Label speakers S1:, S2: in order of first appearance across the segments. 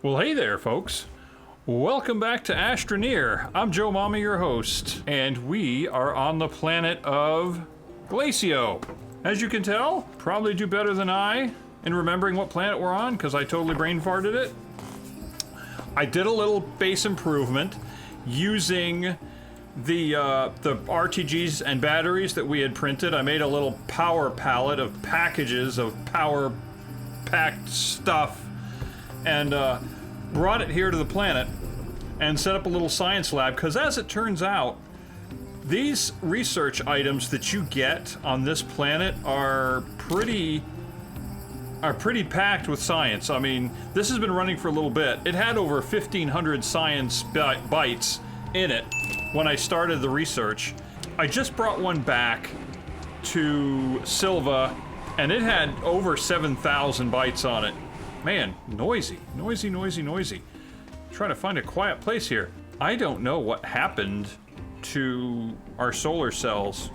S1: Well, hey there, folks. Welcome back to Astroneer. I'm Joe Mama, your host, and we are on the planet of Glacio. As you can tell, probably do better than I in remembering what planet we're on, because I totally brain farted it. I did a little base improvement using the RTGs and batteries that we had printed. I made a little power palette of packages of power-packed stuff and brought it here to the planet and set up a little science lab, because as it turns out, these research items that you get on this planet are pretty packed with science. I mean, this has been running for a little bit. It had over 1,500 science bytes in it when I started the research. I just brought one back to Silva, and it had over 7,000 bytes on it. Man, noisy. Trying to find a quiet place here. I don't know what happened to our solar cells.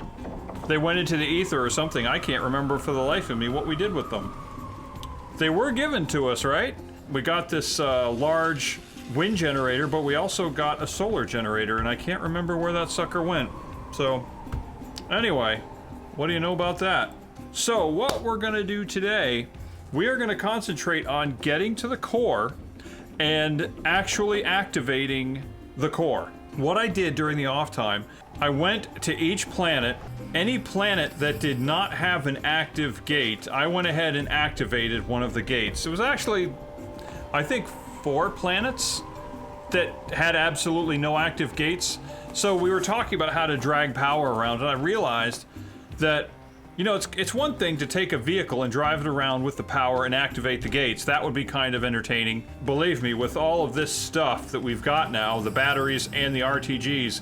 S1: They went into the ether or something. I can't remember for the life of me what we did with them. They were given to us, right? We got this large wind generator, but we also got a solar generator, and I can't remember where that sucker went. So, anyway, what do you know about that? So, what we're gonna do today, we are going to concentrate on getting to the core and actually activating the core. What I did during the off time, I went to each planet. Any planet that did not have an active gate, I went ahead and activated one of the gates. It was actually, I think, 4 planets that had absolutely no active gates. So we were talking about how to drag power around, and I realized that, you know, it's one thing to take a vehicle and drive it around with the power and activate the gates. That would be kind of entertaining. Believe me, with all of this stuff that we've got now, the batteries and the RTGs,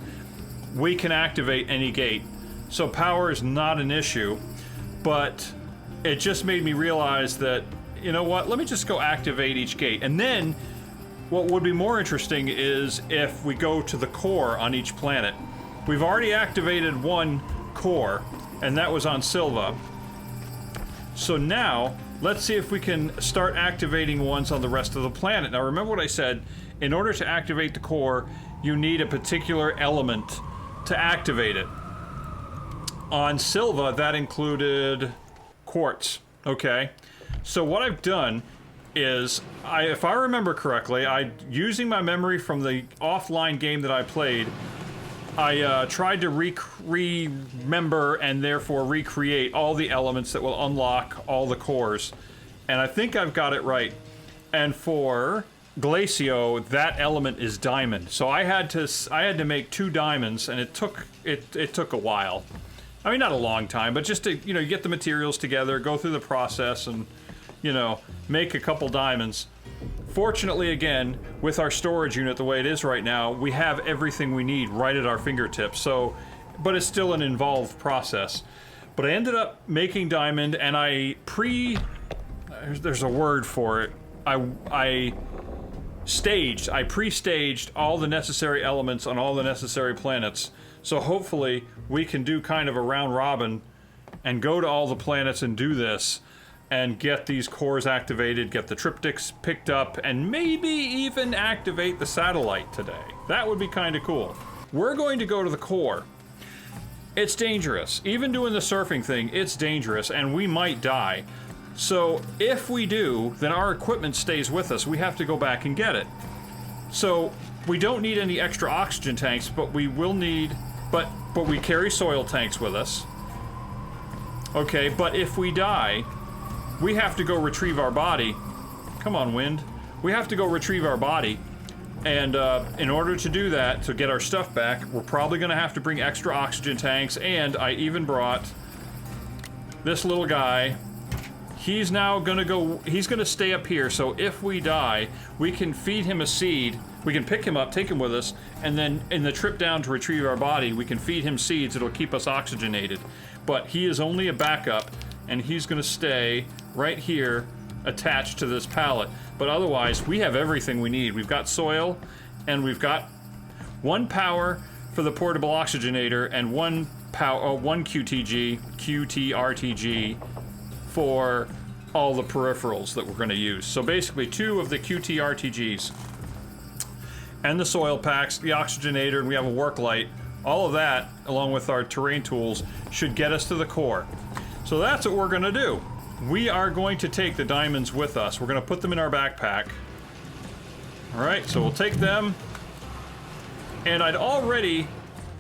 S1: we can activate any gate. So power is not an issue, but it just made me realize that, you know what, let me just go activate each gate. And then what would be more interesting is if we go to the core on each planet. We've already activated one core, and that was on Silva. So now, let's see if we can start activating ones on the rest of the planet. Now remember what I said, in order to activate the core, you need a particular element to activate it. On Silva, that included quartz, okay? So what I've done is, if I remember correctly, using my memory from the offline game that I played, I tried to remember and therefore recreate all the elements that will unlock all the cores. And I think I've got it right. And for Glacio, that element is diamond. So I had to make 2 diamonds, and it took a while. I mean, not a long time, but just to, you know, get the materials together, go through the process, and, you know, make a couple diamonds. Fortunately, again, with our storage unit the way it is right now, we have everything we need right at our fingertips. So, but it's still an involved process. But I ended up making diamond, and there's a word for it. I pre-staged all the necessary elements on all the necessary planets. So hopefully we can do kind of a round robin and go to all the planets and do this, and get these cores activated, get the triptychs picked up, and maybe even activate the satellite today. That would be kind of cool. We're going to go to the core. It's dangerous. Even doing the surfing thing, it's dangerous, and we might die. So if we do, then our equipment stays with us. We have to go back and get it. So we don't need any extra oxygen tanks, but we will need, but we carry soil tanks with us. Okay, but if we die, we have to go retrieve our body. Come on, wind. We have to go retrieve our body. And in order to do that, to get our stuff back, we're probably going to have to bring extra oxygen tanks. And I even brought this little guy. He's now going to go, he's going to stay up here. So if we die, we can feed him a seed. We can pick him up, take him with us, and then in the trip down to retrieve our body, we can feed him seeds. It'll keep us oxygenated. But he is only a backup, and he's going to stay right here attached to this pallet. But otherwise, we have everything we need. We've got soil, and we've got 1 power for the portable oxygenator, and 1 QTRTG for all the peripherals that we're going to use. So basically 2 of the QT RTGs and the soil packs, the oxygenator, and we have a work light. All of that, along with our terrain tools, should get us to the core. So that's what we're going to do. We are going to take the diamonds with us. We're going to put them in our backpack. All right, so we'll take them. And I'd already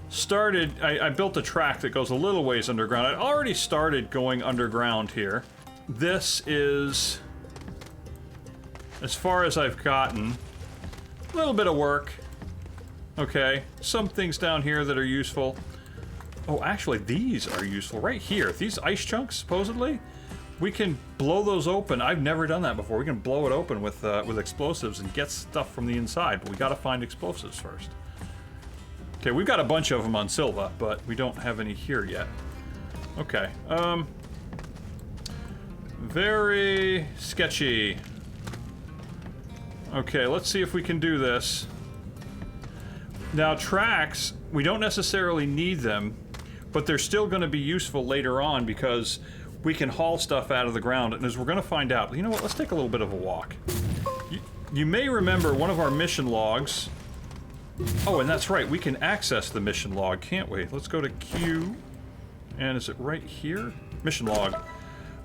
S1: started, I built a track that goes a little ways underground. I'd already started going underground here. This is, as far as I've gotten, a little bit of work. Okay, some things down here that are useful. Oh, actually, these are useful right here. These ice chunks, supposedly, we can blow those open. I've never done that before. We can blow it open with explosives and get stuff from the inside, but we gotta find explosives first. Okay, we've got a bunch of them on Silva, but we don't have any here yet. Okay, very sketchy. Okay, let's see if we can do this. Now, tracks, we don't necessarily need them, but they're still going to be useful later on because we can haul stuff out of the ground. And as we're going to find out, you know what, let's take a little bit of a walk. You may remember one of our mission logs. Oh, and that's right, we can access the mission log, can't we? Let's go to Q. And is it right here? Mission log.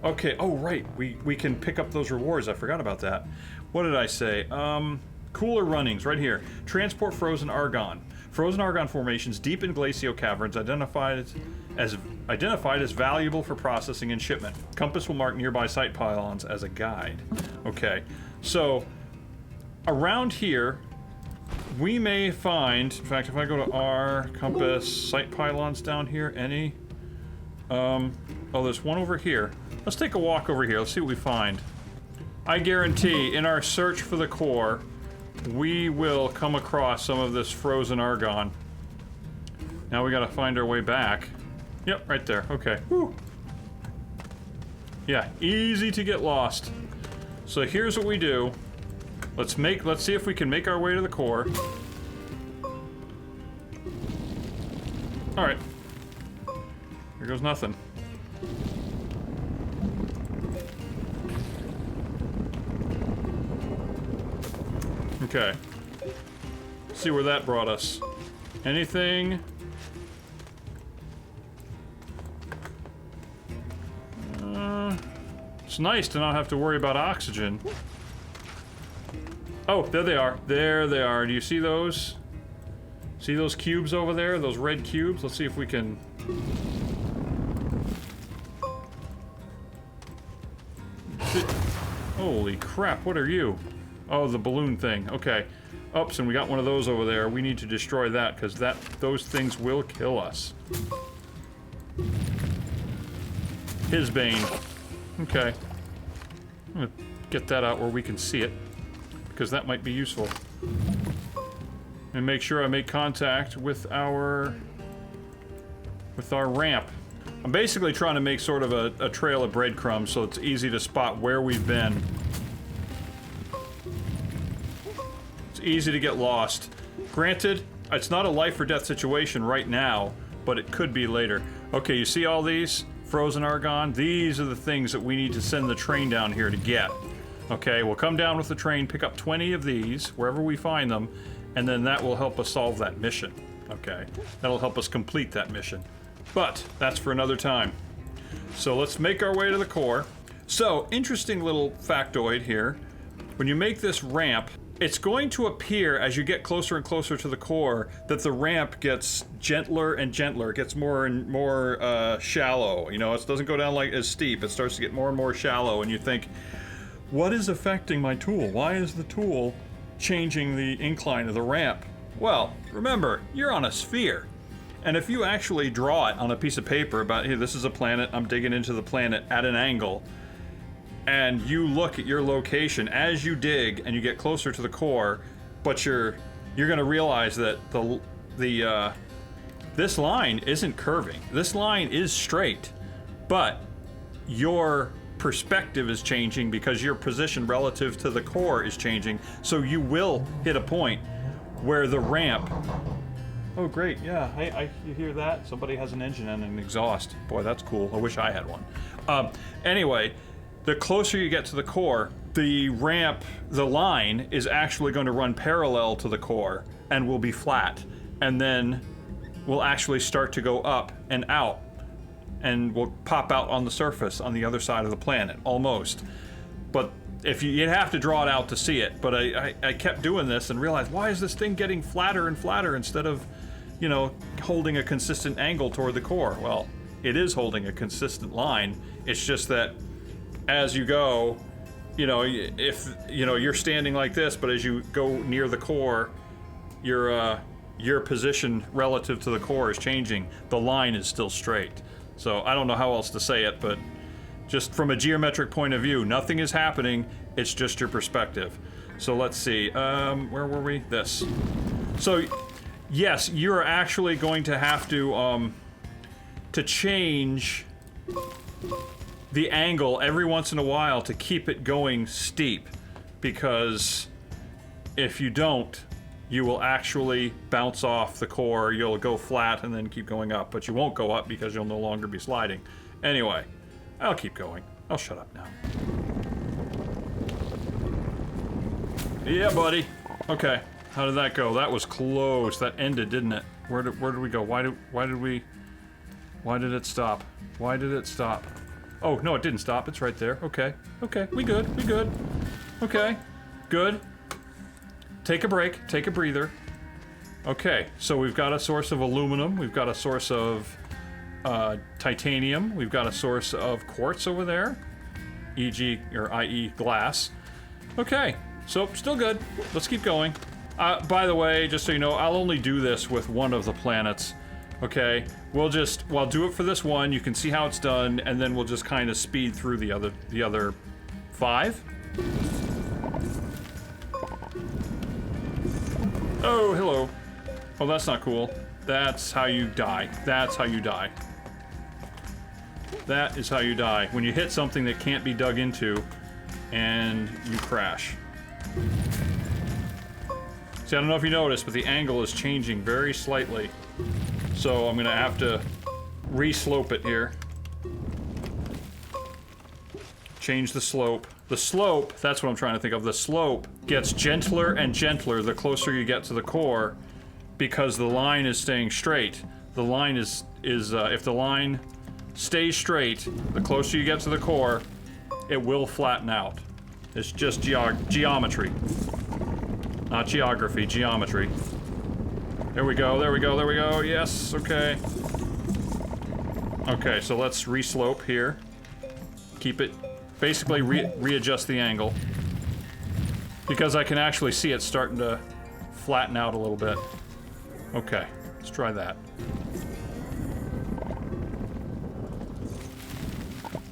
S1: Okay, oh right, we can pick up those rewards. I forgot about that. What did I say? Cooler runnings, right here. Transport frozen argon. Frozen argon formations deep in glacial caverns identified as valuable for processing and shipment. Compass will mark nearby site pylons as a guide. Okay, so around here, we may find, in fact, if I go to R, compass, site pylons down here, any? Oh, there's one over here. Let's take a walk over here. Let's see what we find. I guarantee, in our search for the core, we will come across some of this frozen argon. Now we gotta find our way back. Yep, right there. Okay. Woo. Yeah, easy to get lost. So here's what we do. Let's see if we can make our way to the core. Alright. Here goes nothing. Okay. Let's see where that brought us. Anything? It's nice to not have to worry about oxygen. Oh, there they are. There they are. Do you see those? See those cubes over there? Those red cubes? Let's see if we can... Holy crap, what are you? Oh, the balloon thing. Okay. Oops, and we got one of those over there. We need to destroy that, because those things will kill us. His bane. Okay. I'm gonna get that out where we can see it, because that might be useful. And make sure I make contact with our ramp. I'm basically trying to make sort of a trail of breadcrumbs so it's easy to spot where we've been. It's easy to get lost. Granted, it's not a life or death situation right now, but it could be later. Okay, you see all these? Frozen argon? These are the things that we need to send the train down here to get. Okay, we'll come down with the train, pick up 20 of these, wherever we find them, and then that will help us solve that mission. Okay, that'll help us complete that mission. But, that's for another time. So let's make our way to the core. So, interesting little factoid here. When you make this ramp, it's going to appear as you get closer and closer to the core that the ramp gets gentler and gentler. It gets more and more shallow. You know, it doesn't go down like as steep. It starts to get more and more shallow, and you think, what is affecting my tool? Why is the tool changing the incline of the ramp? Well, remember, you're on a sphere. And if you actually draw it on a piece of paper about, hey, this is a planet, I'm digging into the planet at an angle, and you look at your location as you dig and you get closer to the core, but you're gonna realize that this line isn't curving. This line is straight, but your perspective is changing because your position relative to the core is changing, so you will hit a point where the ramp... Oh great, yeah, you hear that? Somebody has an engine and an exhaust. Boy, that's cool. I wish I had one. Anyway, the closer you get to the core, the ramp, the line is actually going to run parallel to the core and will be flat, and then will actually start to go up and out and will pop out on the surface on the other side of the planet, almost. But if you'd have to draw it out to see it, but I kept doing this and realized, why is this thing getting flatter and flatter instead of, you know, holding a consistent angle toward the core? Well, it is holding a consistent line. It's just that as you go, you know, if, you know, you're standing like this, but as you go near the core, your position relative to the core is changing. The line is still straight. So I don't know how else to say it, but just from a geometric point of view, nothing is happening. It's just your perspective. So let's see, where were we? This. So yes, you're actually going to have to change the angle every once in a while to keep it going steep, because if you don't, you will actually bounce off the core. You'll go flat and then keep going up, but you won't go up because you'll no longer be sliding. Anyway, I'll keep going. I'll shut up now. Yeah, buddy. Okay, how did that go? That was close. That ended, didn't it? Where did we go? Why did it stop? Why did it stop? Oh, no, it didn't stop. It's right there. Okay. Okay, we good. Okay, good. Take a break. Take a breather. Okay, so we've got a source of aluminum. We've got a source of titanium. We've got a source of quartz over there, e.g. or i.e. glass. Okay, so still good. Let's keep going. By the way, just so you know, I'll only do this with one of the planets. Okay, I'll do it for this one. You can see how it's done, and then we'll just kind of speed through the other 5. Oh, hello. Oh, that's not cool. That's how you die. That's how you die. That is how you die. When you hit something that can't be dug into, and you crash. See, I don't know if you noticed, but the angle is changing very slightly. So I'm gonna have to re-slope it here. Change the slope. The slope, that's what I'm trying to think of. The slope gets gentler and gentler the closer you get to the core, because the line is staying straight. The line is if the line stays straight, the closer you get to the core, it will flatten out. It's just geometry. Not geography, geometry. There we go, there we go, there we go. Yes, okay. Okay, so let's re-slope here. Keep it, basically readjust the angle. Because I can actually see it starting to flatten out a little bit. Okay, let's try that.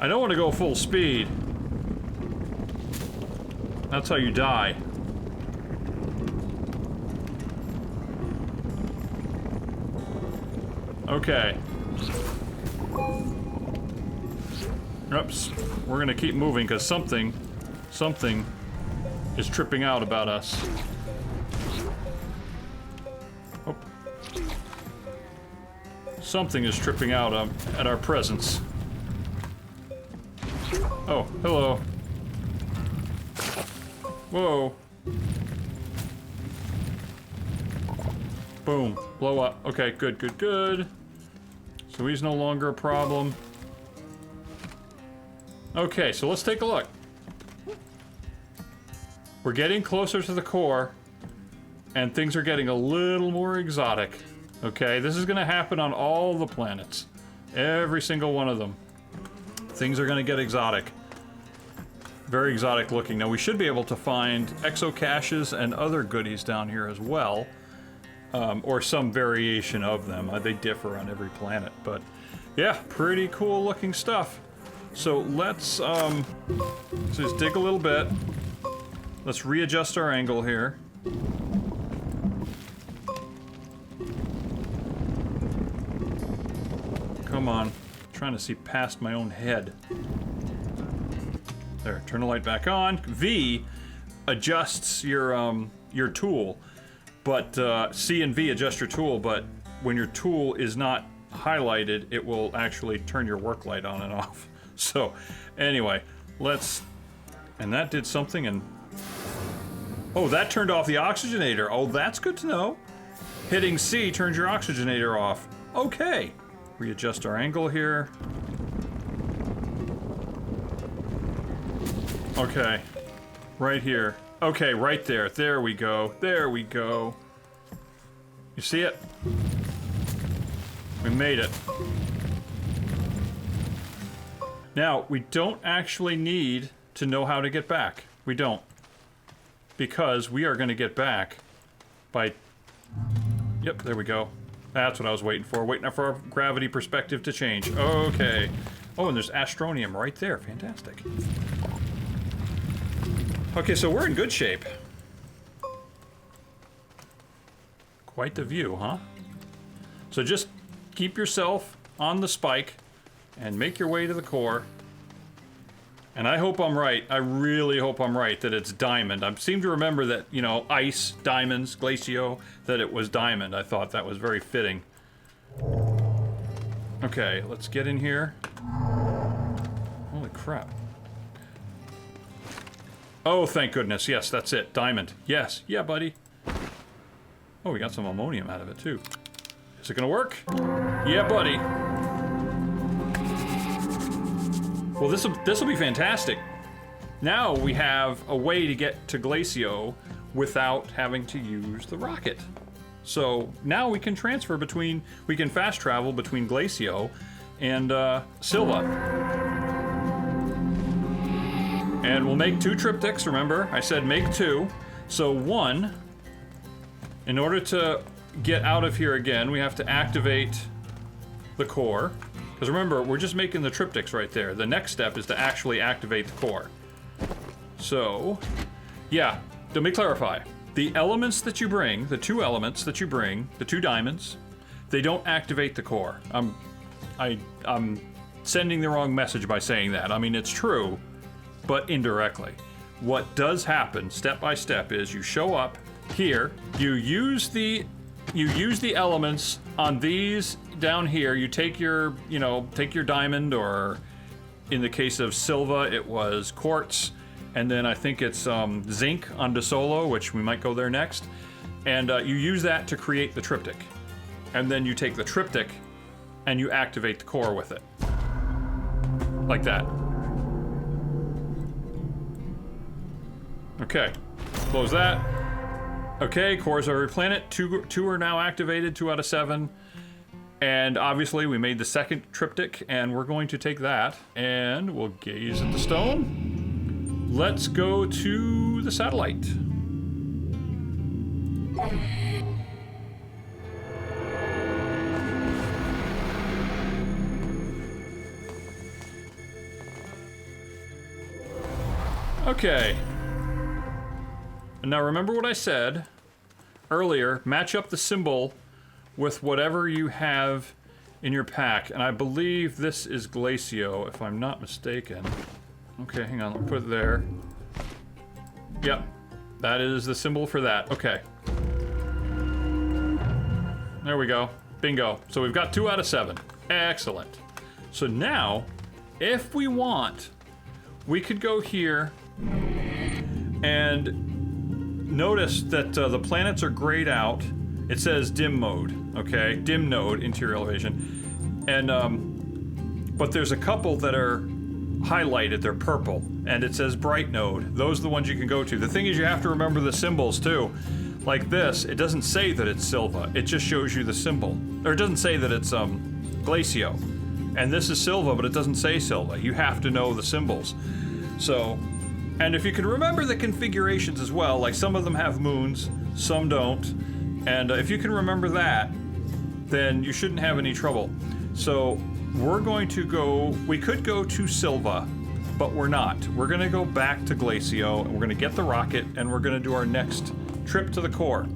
S1: I don't want to go full speed. That's how you die. Okay. Oops. We're gonna keep moving because something is tripping out about us. Oh. Something is tripping out at our presence. Oh, hello. Whoa. Boom. Blow up. Okay, good, good, good. So he's no longer a problem. Okay, so let's take a look. We're getting closer to the core, and things are getting a little more exotic. Okay, this is gonna happen on all the planets. Every single one of them. Things are gonna get exotic. Very exotic looking. Now we should be able to find exocaches and other goodies down here as well. Or some variation of them. They differ on every planet, but yeah, pretty cool looking stuff. So let's just dig a little bit. Let's readjust our angle here. Come on. I'm trying to see past my own head. There, turn the light back on. V adjusts your tool. But C and V adjust your tool, but when your tool is not highlighted, it will actually turn your work light on and off. So, anyway, let's... And that did something, and... Oh, that turned off the oxygenator. Oh, that's good to know. Hitting C turns your oxygenator off. Okay. Readjust our angle here. Okay. Right here. Okay, right there. There we go. There we go. You see it? We made it. Now, we don't actually need to know how to get back. We don't. Because we are going to get back by... Yep, there we go. That's what I was waiting for. Waiting for our gravity perspective to change. Okay. Oh, and there's astronium right there. Fantastic. Okay, so we're in good shape. Quite the view, huh? So just keep yourself on the spike and make your way to the core. And I hope I'm right. I really hope I'm right that it's diamond. I seem to remember that, you know, ice, diamonds, glacio, that it was diamond. I thought that was very fitting. Okay, let's get in here. Holy crap. Oh, thank goodness. Yes, that's it. Diamond. Yes. Yeah, buddy. Oh, we got some ammonium out of it, too. Is it gonna work? Yeah, buddy. Well, this'll be fantastic. Now we have a way to get to Glacio without having to use the rocket. So now we can transfer between, we can fast travel between Glacio and Silva. And we'll make 2 triptychs, remember? I said make 2. So 1, in order to get out of here again, we have to activate the core. Because remember, we're just making the triptychs right there. The next step is to actually activate the core. So, yeah, let me clarify. The elements that you bring, the 2 elements that you bring, the 2 diamonds, they don't activate the core. I'm sending the wrong message by saying that. I mean, it's true, but indirectly. What does happen, step by step, is you show up here, you use the elements on these down here. You take your, take your diamond, or in the case of Silva, it was quartz, and then I think it's zinc on De Solo, which we might go there next. And you use that to create the triptych. And then you take the triptych and you activate the core with it. Like that. Okay, close that. Okay, cores of every planet. Two are now activated, 2 out of 7. And obviously we made the second triptych, and we're going to take that and we'll gaze at the stone. Let's go to the satellite. Okay. And now remember what I said earlier, match up the symbol with whatever you have in your pack. And I believe this is Glacio, if I'm not mistaken. Okay, hang on, let me put it there. Yep, that is the symbol for that. Okay. There we go. Bingo. So we've got 2 out of 7. Excellent. So now, if we want, we could go here and notice that the planets are grayed out. It says dim mode, okay? Dim node, interior elevation. And, but there's a couple that are highlighted, they're purple, and it says bright node. Those are the ones you can go to. The thing is, you have to remember the symbols too. Like this, it doesn't say that it's Silva, it just shows you the symbol. Or it doesn't say that it's Glacio. And this is Silva, but it doesn't say Silva. You have to know the symbols. So, and if you can remember the configurations as well, like some of them have moons, some don't. And if you can remember that, then you shouldn't have any trouble. So we're going to go, we could go to Silva, but we're not. We're going to go back to Glacio, and we're going to get the rocket, and we're going to do our next trip to the core.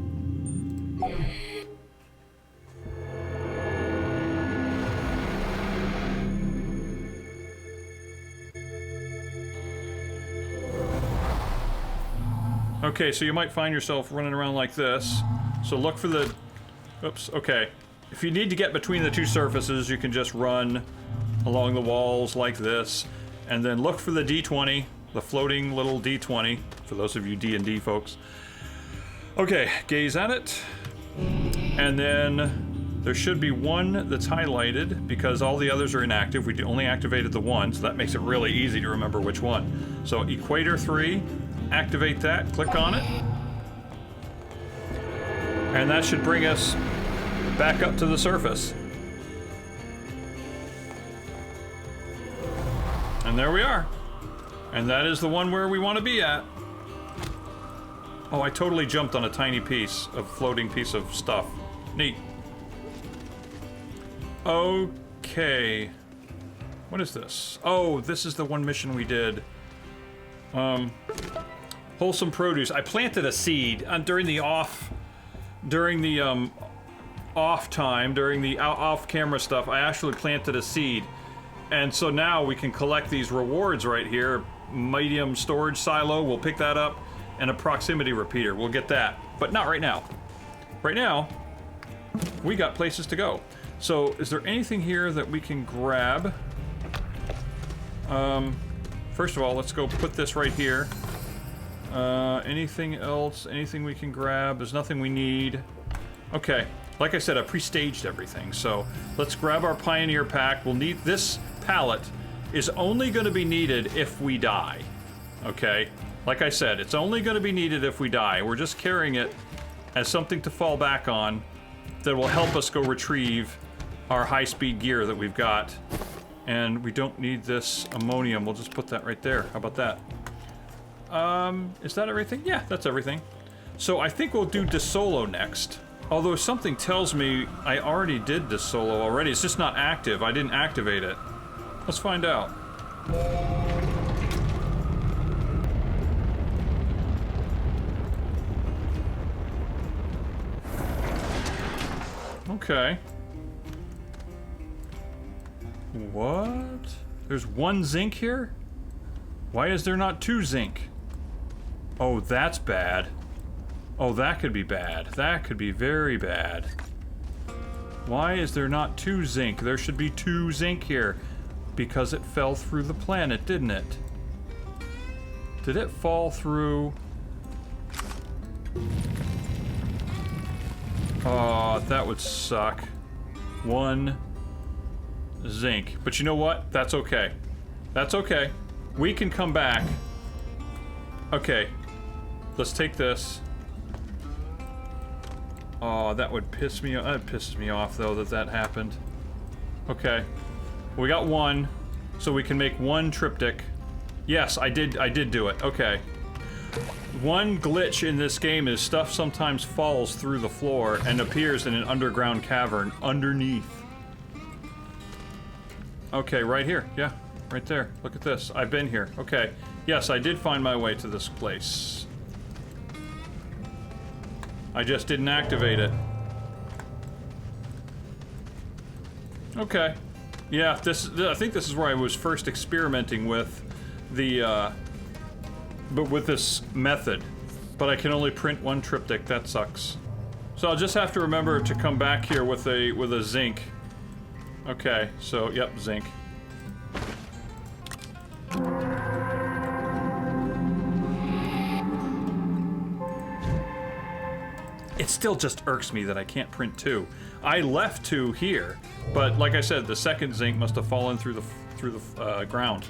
S1: Okay, so you might find yourself running around like this. So look for the... Oops, okay. If you need to get between the 2 surfaces, you can just run along the walls like this. and then look for the D20, the floating little D20, for those of you D&D folks. Okay, gaze at it, and then there should be one that's highlighted because all the others are inactive. We only activated the one, so that makes it really easy to remember which one. So Equator 3, activate that, click on it, and that should bring us back up to the surface. And there we are. And that is the one where we want to be at. Oh, I totally jumped on a tiny piece of floating piece of stuff. Neat. Okay. What is this? Oh, this is the one mission we did. Wholesome produce. I planted a seed during the off time, during the off-camera stuff. I actually planted a seed. And so now we can collect these rewards right here. Medium storage silo, we'll pick that up, and a proximity repeater, we'll get that. But not right now. Right now, we got places to go. So, is there anything here that we can grab? First of all, let's go put this right here. Anything else? Anything we can grab? There's nothing we need. Okay, like I said, I pre-staged everything, so let's grab our Pioneer pack. We'll need this pallet is only going to be needed if we die. Okay? Like I said, it's only going to be needed if we die. We're just carrying it as something to fall back on that will help us go retrieve our high-speed gear that we've got. And we don't need this ammonium. We'll just put that right there. How about that? Is that everything? Yeah, that's everything. So I think we'll do DeSolo next. Although something tells me I already did DeSolo already. It's just not active. I didn't activate it. Let's find out. Okay. What? There's one zinc here? Why is there not two zinc? Oh, that's bad. Oh, that could be bad. That could be very bad. Why is there not two zinc? There should be two zinc here. Because it fell through the planet, didn't it? Did it fall through? Oh, that would suck. One zinc. But you know what? That's okay. That's okay. We can come back. Okay. Let's take this. Oh, that would piss me off. That pisses me off, though, that happened. Okay. We got one, so we can make one triptych. Yes, I did do it. Okay. One glitch in this game is stuff sometimes falls through the floor and appears in an underground cavern underneath. Okay, right here. Yeah, right there. Look at this. I've been here. Okay. Yes, I did find my way to this place. I just didn't activate it. Okay. Yeah, I think this is where I was first experimenting with the, but with this method. But I can only print one triptych, that sucks. So I'll just have to remember to come back here with a zinc. Okay, so, yep, zinc. It still just irks me that I can't print two. I left two here, but like I said, the second zinc must have fallen through the ground,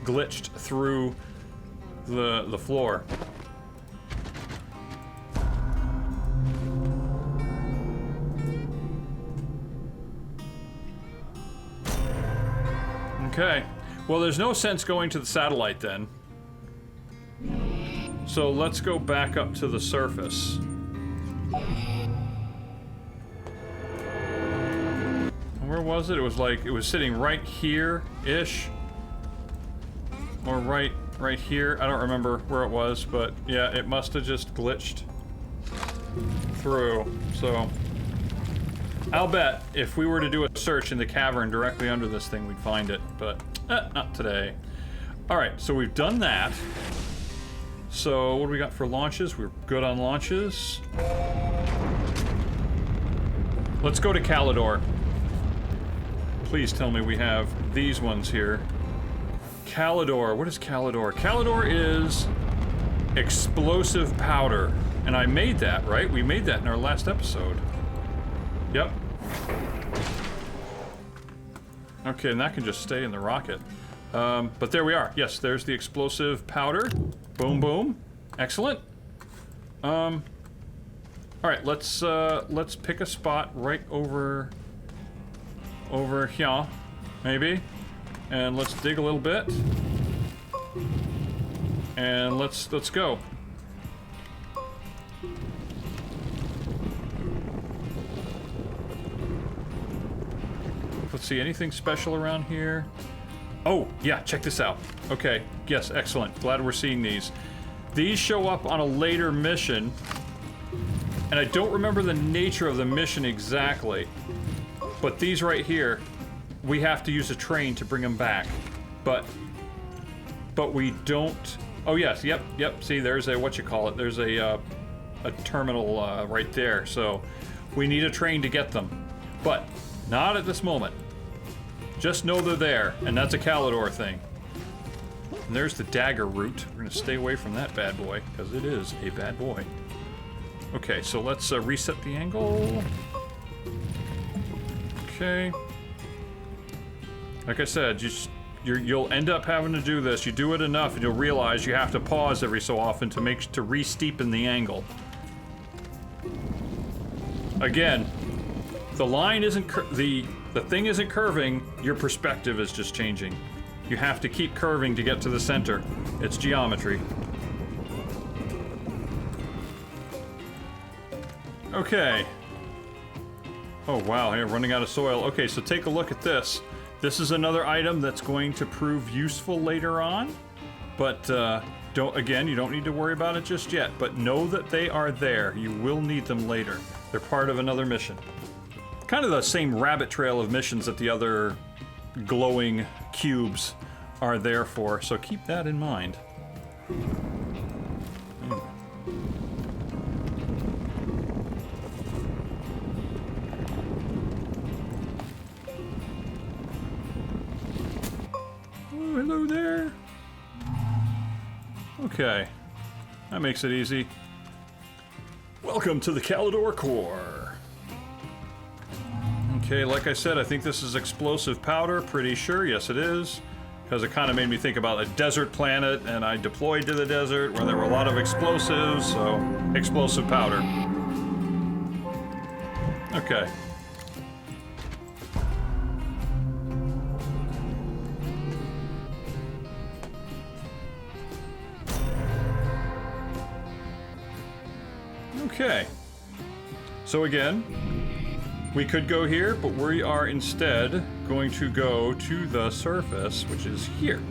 S1: glitched through the floor. Okay. Well, there's no sense going to the satellite then. So let's go back up to the surface. Where was it? It was like, it was sitting right here-ish. Or right here. I don't remember where it was, but yeah, it must have just glitched through. So, I'll bet if we were to do a search in the cavern directly under this thing, we'd find it, but not today. Alright, so we've done that. So, what do we got for launches? We're good on launches. Let's go to Calidor. Please tell me we have these ones here. Calidor. What is Calidor? Calidor is explosive powder. And I made that, right? We made that in our last episode. Yep. Okay, and that can just stay in the rocket. But there we are. Yes, there's the explosive powder. Boom, boom. Excellent. All right, let's pick a spot right over here, maybe, and let's dig a little bit, and let's go. Let's see, anything special around here? Oh, yeah, check this out. Okay, yes, excellent. Glad we're seeing these. These show up on a later mission, and I don't remember the nature of the mission exactly, but these right here, we have to use a train to bring them back. But we don't... Oh, yes, yep, see, there's a, there's a terminal right there, so we need a train to get them. But not at this moment. Just know they're there, and that's a Calidor thing. And there's the dagger route. We're gonna stay away from that bad boy, because it is a bad boy. Okay, so let's reset the angle. Okay. Like I said, you'll end up having to do this. You do it enough, and you'll realize you have to pause every so often to re-steepen the angle. Again, the line isn't the thing isn't curving. Your perspective is just changing. You have to keep curving to get to the center. It's geometry. Okay. Oh wow, you're running out of soil. Okay, so take a look at this. This is another item that's going to prove useful later on, but you don't need to worry about it just yet, but know that they are there. You will need them later. They're part of another mission. Kind of the same rabbit trail of missions that the other glowing cubes are there for, so keep that in mind. Oh, hello there. Okay, that makes it easy. Welcome to the Calidor core. Okay, like I said, I think this is explosive powder. Pretty sure, yes it is. Because it kind of made me think about a desert planet, and I deployed to the desert where there were a lot of explosives, so explosive powder. Okay. Okay. So again, we could go here, but we are instead going to go to the surface, which is here.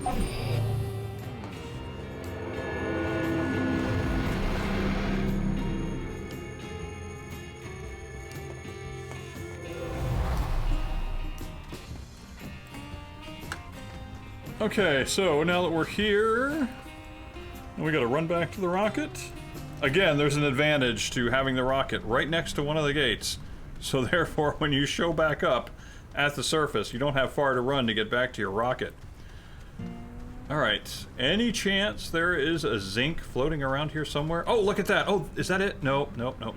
S1: Okay, so now that we're here, we gotta run back to the rocket. Again, there's an advantage to having the rocket right next to one of the gates. So therefore, when you show back up at the surface, you don't have far to run to get back to your rocket. Alright, any chance there is a zinc floating around here somewhere? Oh, look at that! Oh, is that it? No.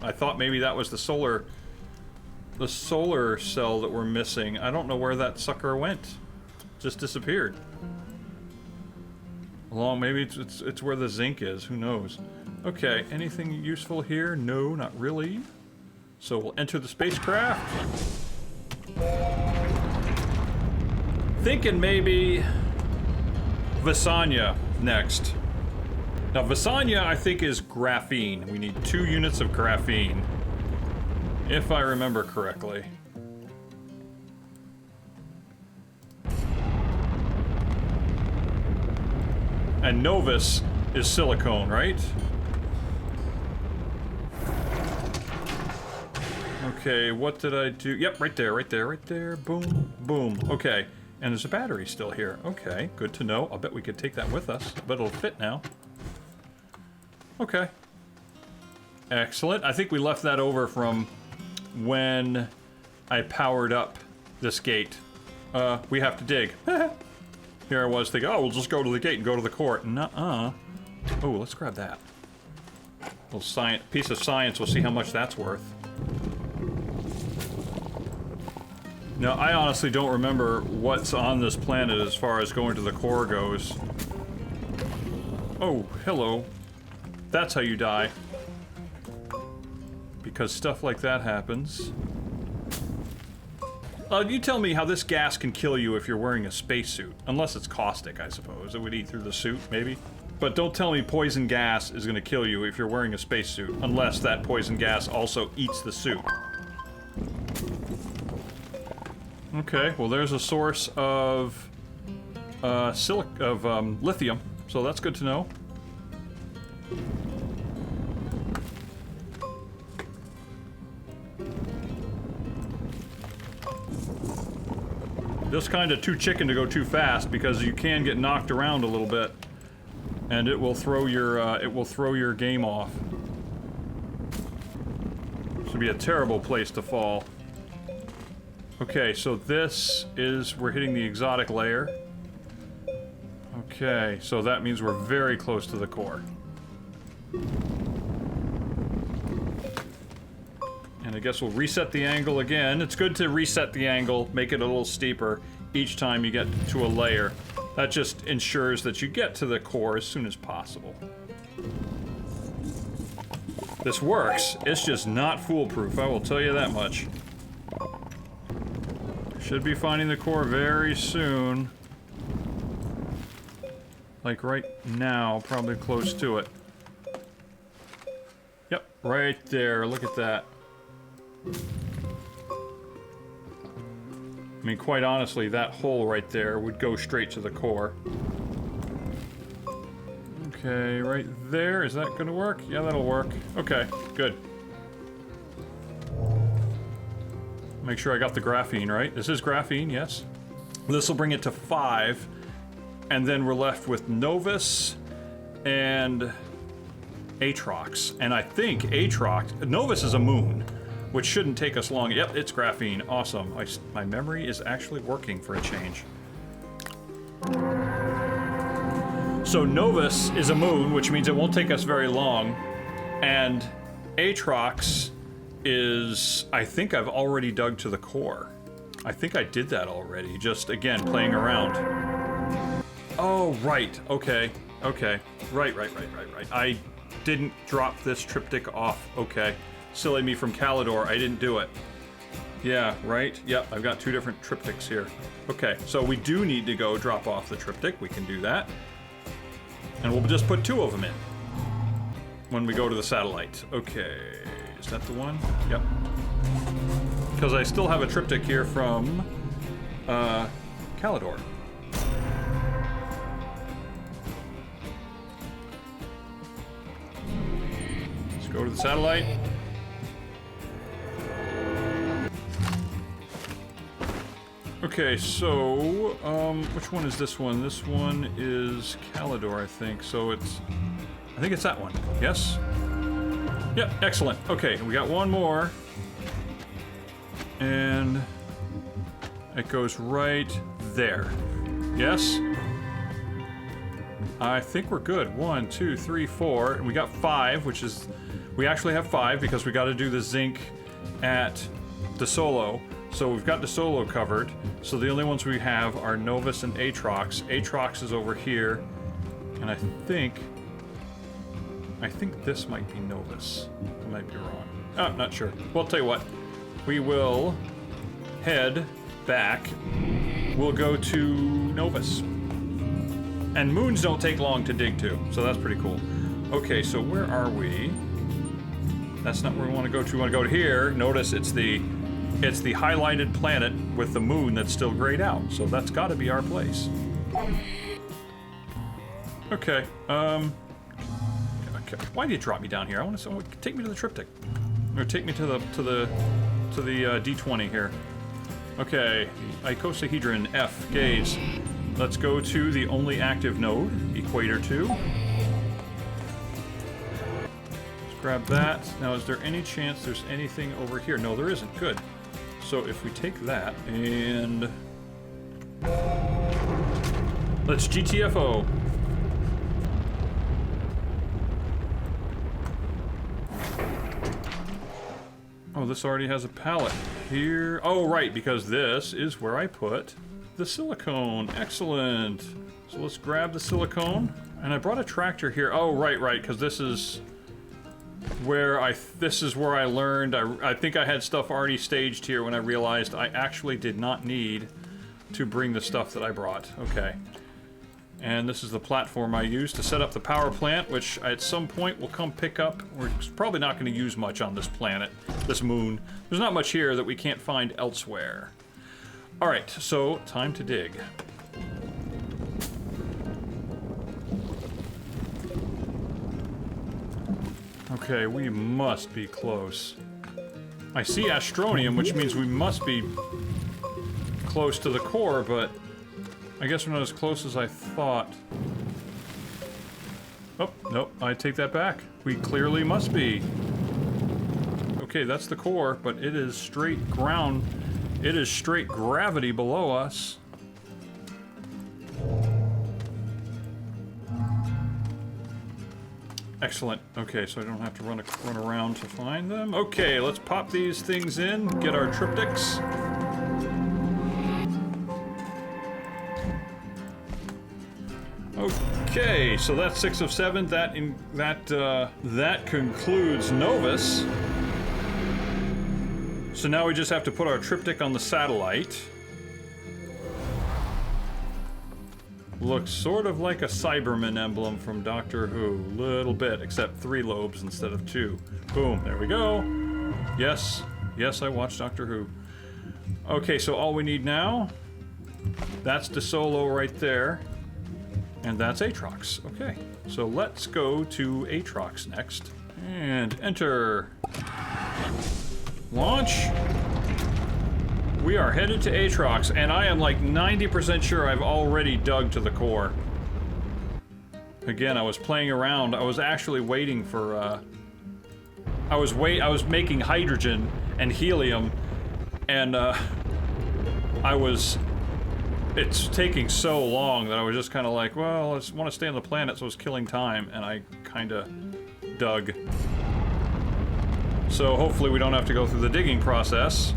S1: I thought maybe that was the solar cell that we're missing. I don't know where that sucker went. Just disappeared. Along, maybe it's where the zinc is, who knows. Okay, anything useful here? No, not really. So we'll enter the spacecraft. Thinking maybe Visanya next. Now Visanya, I think, is graphene. We need 2 units of graphene, if I remember correctly. And Novus is silicone, right? Okay, what did I do? Yep, right there. Boom, boom. Okay, and there's a battery still here. Okay, good to know. I'll bet we could take that with us, but it'll fit now. Okay. Excellent. I think we left that over from when I powered up this gate. We have to dig. Here I was thinking, oh, we'll just go to the gate and go to the core. Nuh-uh. Oh, let's grab that. Little piece of science, we'll see how much that's worth. Now, I honestly don't remember what's on this planet as far as going to the core goes. Oh, hello. That's how you die. Because stuff like that happens. You tell me how this gas can kill you if you're wearing a spacesuit. Unless it's caustic, I suppose. It would eat through the suit, maybe? But don't tell me poison gas is gonna kill you if you're wearing a spacesuit. Unless that poison gas also eats the suit. Okay, well there's a source of lithium, so that's good to know. Just kind of too chicken to go too fast because you can get knocked around a little bit, and it will throw your game off. This would be a terrible place to fall. Okay, so this is, we're hitting the exotic layer. Okay, so that means we're very close to the core. And I guess we'll reset the angle again. It's good to reset the angle, make it a little steeper each time you get to a layer. That just ensures that you get to the core as soon as possible. This works, it's just not foolproof, I will tell you that much. Should be finding the core very soon. Like right now, probably close to it. Yep, right there, look at that. I mean, quite honestly, that hole right there would go straight to the core. Okay, right there, is that gonna work? Yeah, that'll work. Okay, good. Make sure I got the graphene, right? This is graphene, yes. This will bring it to 5, and then we're left with Novus and Atrox. And I think Atrox, Novus is a moon, which shouldn't take us long. Yep, it's graphene, awesome. My memory is actually working for a change. So Novus is a moon, which means it won't take us very long, and Atrox is, I think I've already dug to the core. I think I did that already, just again, playing around. Oh, right, okay, okay. Right. I didn't drop this triptych off, okay. Silly me from Calidor, I didn't do it. Yeah, right, yep, I've got 2 different triptychs here. Okay, so we do need to go drop off the triptych, we can do that. And we'll just put 2 of them in when we go to the satellite. Okay. Is that the one? Yep. Because I still have a triptych here from Calidor. Let's go to the satellite. Okay, so which one is this one? This one is Calidor, I think. So it's, I think it's that one. Yes. Yep, excellent. Okay, we got one more. And it goes right there. Yes? I think we're good. 1, 2, 3, 4. And we got 5, which is... We actually have 5 because we got to do the zinc at the Solo. So we've got the Solo covered. So the only ones we have are Novus and Atrox. Atrox is over here. And I think this might be Novus. I might be wrong. Oh, not sure. Well, I'll tell you what. We will head back. We'll go to Novus. And moons don't take long to dig to, so that's pretty cool. Okay, so where are we? That's not where we want to go to. We want to go to here. Notice it's the highlighted planet with the moon that's still grayed out. So that's got to be our place. Okay. Okay. Why did you drop me down here? I want to take me to the triptych, or take me to the D20 here. Okay. Icosahedron F gaze. Let's go to the only active node, Equator 2. Let's grab that. Now, is there any chance there's anything over here? No, there isn't. Good. So if we take that and... Let's GTFO. Oh, this already has a pallet here. Oh, right, because this is where I put the silicone. Excellent. So let's grab the silicone. And I brought a tractor here. Oh, right, because this is where I learned. I think I had stuff already staged here when I realized I actually did not need to bring the stuff that I brought. Okay. And this is the platform I used to set up the power plant, which at some point will come pick up. We're probably not going to use much on this planet, this moon. There's not much here that we can't find elsewhere. Alright, so time to dig. Okay, we must be close. I see astronium, which means we must be close to the core, but I guess we're not as close as I thought. Oh, nope, I take that back. We clearly must be. Okay, that's the core, but it is straight ground. It is straight gravity below us. Excellent. Okay, so I don't have to run around to find them. Okay, let's pop these things in, get our triptychs. Okay, so that's 6 of 7. That concludes Novus. So now we just have to put our triptych on the satellite. Looks sort of like a Cyberman emblem from Doctor Who. Little bit, except 3 lobes instead of 2. Boom, there we go. Yes, I watched Doctor Who. Okay, so all we need now, that's De Solo right there. And that's Aatrox. Okay, so let's go to Aatrox next. And enter. Launch. We are headed to Aatrox, and I am like 90% sure I've already dug to the core. Again, I was playing around. I was actually waiting for, I was making hydrogen and helium, and, it's taking so long that I was just kind of like, well, I just want to stay on the planet, so I was killing time, and I kind of dug. So hopefully we don't have to go through the digging process.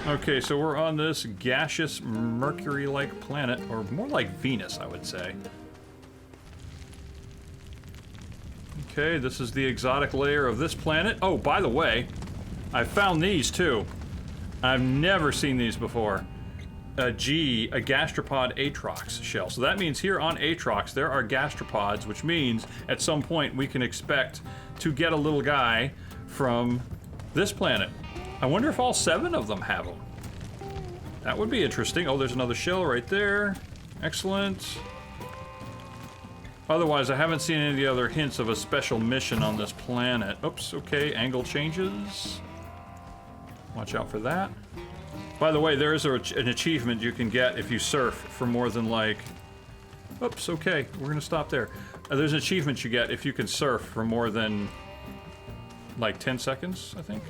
S1: Okay, so we're on this gaseous Mercury-like planet, or more like Venus, I would say. Okay, this is the exotic layer of this planet. Oh, by the way, I found these too. I've never seen these before. A gastropod Aatrox shell. So that means here on Aatrox there are gastropods, which means at some point we can expect to get a little guy from this planet. I wonder if all 7 of them have them. That would be interesting. Oh, there's another shell right there. Excellent. Otherwise, I haven't seen any of the other hints of a special mission on this planet. Oops, okay, angle changes. Watch out for that. By the way, there is an achievement you can get if you surf for more than like... Oops, okay, we're gonna stop there. There's an achievement you get if you can surf for more than like 10 seconds, I think.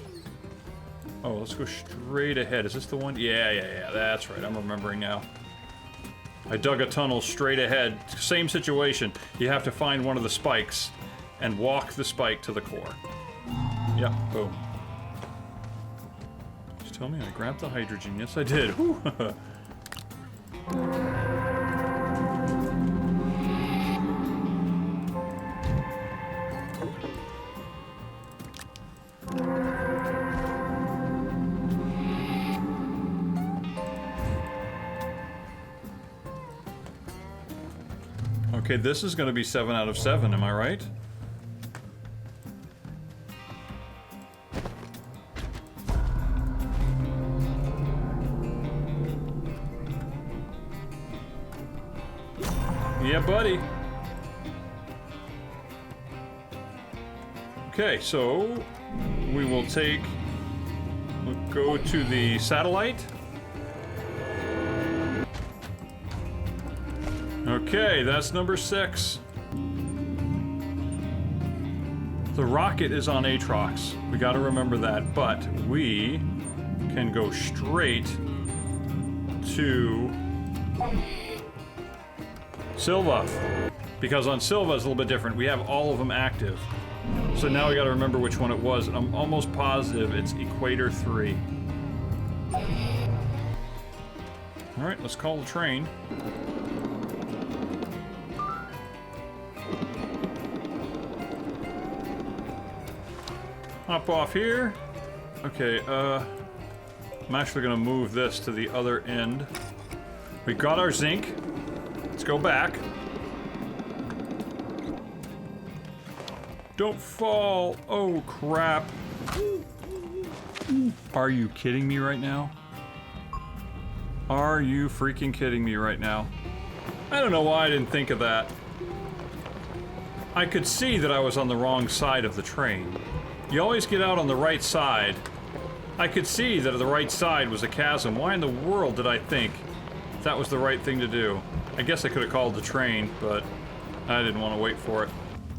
S1: Oh, let's go straight ahead. Is this the one? Yeah, that's right, I'm remembering now. I dug a tunnel straight ahead. Same situation. You have to find one of the spikes and walk the spike to the core. Yep, boom. Just tell me I grabbed the hydrogen. Yes, I did. Whew. Okay, this is going to be 7 out of 7, am I right? Yeah, buddy. Okay, so we will go to the satellite. Okay, that's number 6. The rocket is on Aatrox. We gotta remember that, but we can go straight to Silva. Because on Silva it's a little bit different. We have all of them active. So now we gotta remember which one it was. I'm almost positive it's Equator 3. Alright, let's call the train. Hop off here. Okay, I'm actually gonna move this to the other end. We got our zinc. Let's go back. Don't fall. Oh, crap. Are you kidding me right now? Are you freaking kidding me right now? I don't know why I didn't think of that. I could see that I was on the wrong side of the train. You always get out on the right side. I could see that the right side was a chasm. Why in the world did I think that was the right thing to do? I guess I could have called the train, but I didn't want to wait for it.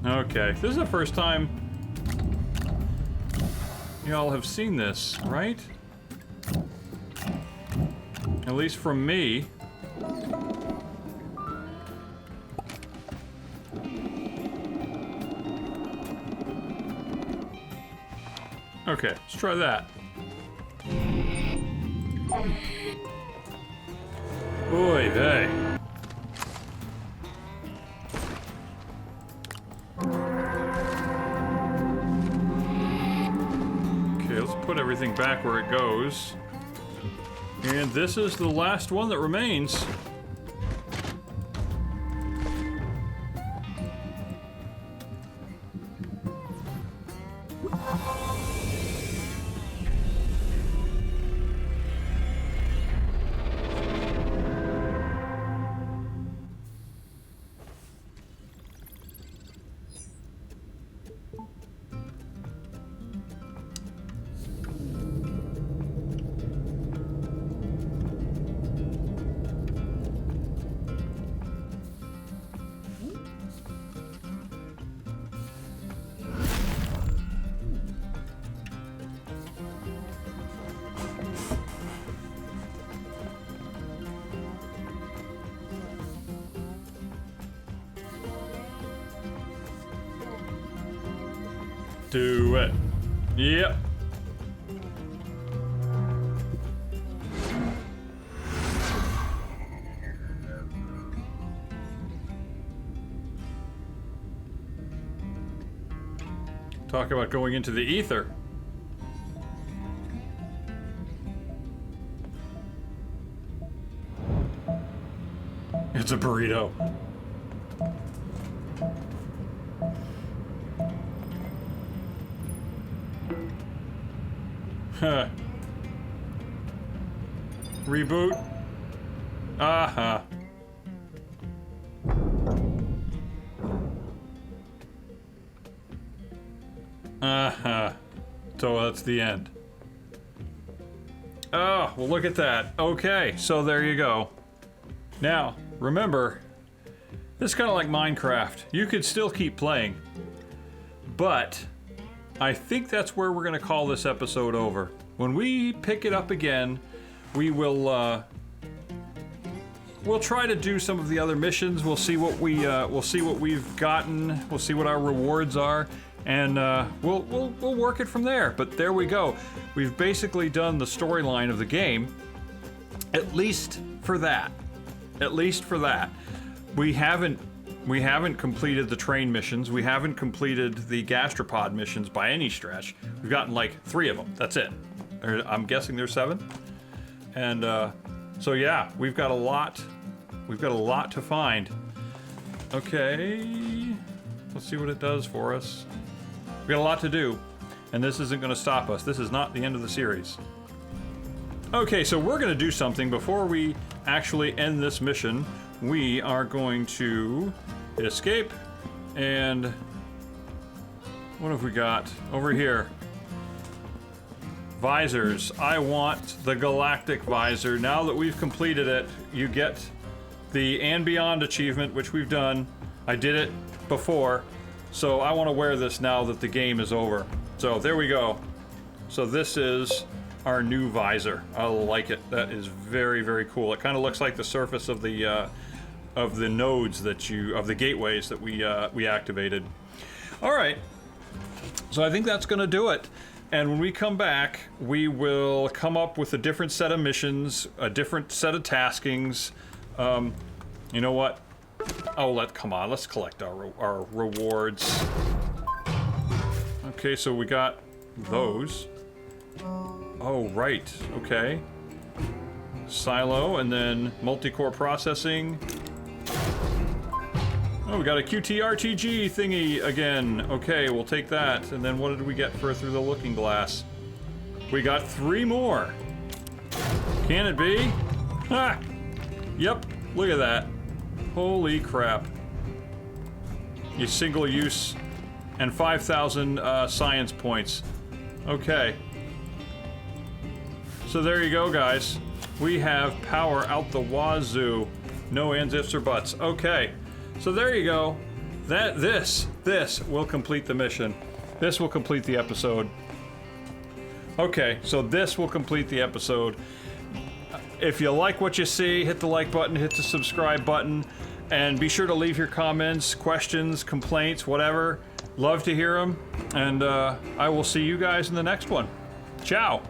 S1: Okay, this is the first time y'all have seen this, right? At least from me. Okay, let's try that. Oy vey. Okay, let's put everything back where it goes. And this is the last one that remains. Do it. Yep. Talk about going into the ether. It's a burrito. Huh. Reboot. Uh-huh. Uh-huh. So that's the end. Oh, well look at that. Okay, so there you go. Now, remember, this is kind of like Minecraft. You could still keep playing, but I think that's where we're going to call this episode over. When we pick it up again, we will we'll try to do some of the other missions. We'll see what we've gotten. We'll see what our rewards are, and we'll work it from there. But there we go. We've basically done the storyline of the game, at least for that. At least for that. We haven't completed the train missions. We haven't completed the gastropod missions by any stretch. We've gotten like 3 of them. That's it. I'm guessing there's 7. And so yeah, we've got a lot. We've got a lot to find. Okay, let's see what it does for us. We've got a lot to do, and this isn't going to stop us. This is not the end of the series. Okay, so we're going to do something before we actually end this mission. We are going to hit escape, and what have we got over here? Visors. I want the galactic visor. Now that we've completed it, you get the And Beyond achievement, which we've done. I did it before, so I want to wear this now that the game is over. So there we go. So this is our new visor. I like it. That is very, very cool. It kind of looks like the surface of the nodes that of the gateways that we activated. All right. So I think that's going to do it. And when we come back, we will come up with a different set of missions, a different set of taskings. You know what? Oh, come on. Let's collect our rewards. Okay, so we got those. Oh, right. Okay. Silo, and then multi-core processing. Oh, we got a QTRTG thingy again. Okay, we'll take that. And then what did we get for through the looking glass? We got 3 more. Can it be? Ha! Yep, look at that. Holy crap. You single use and 5,000 science points. Okay. So there you go, guys. We have power out the wazoo. No ands, ifs, or buts. Okay. So there you go. This will complete the mission. This will complete the episode. Okay, so this will complete the episode. If you like what you see, hit the like button, hit the subscribe button, and be sure to leave your comments, questions, complaints, whatever. Love to hear them, and I will see you guys in the next one. Ciao.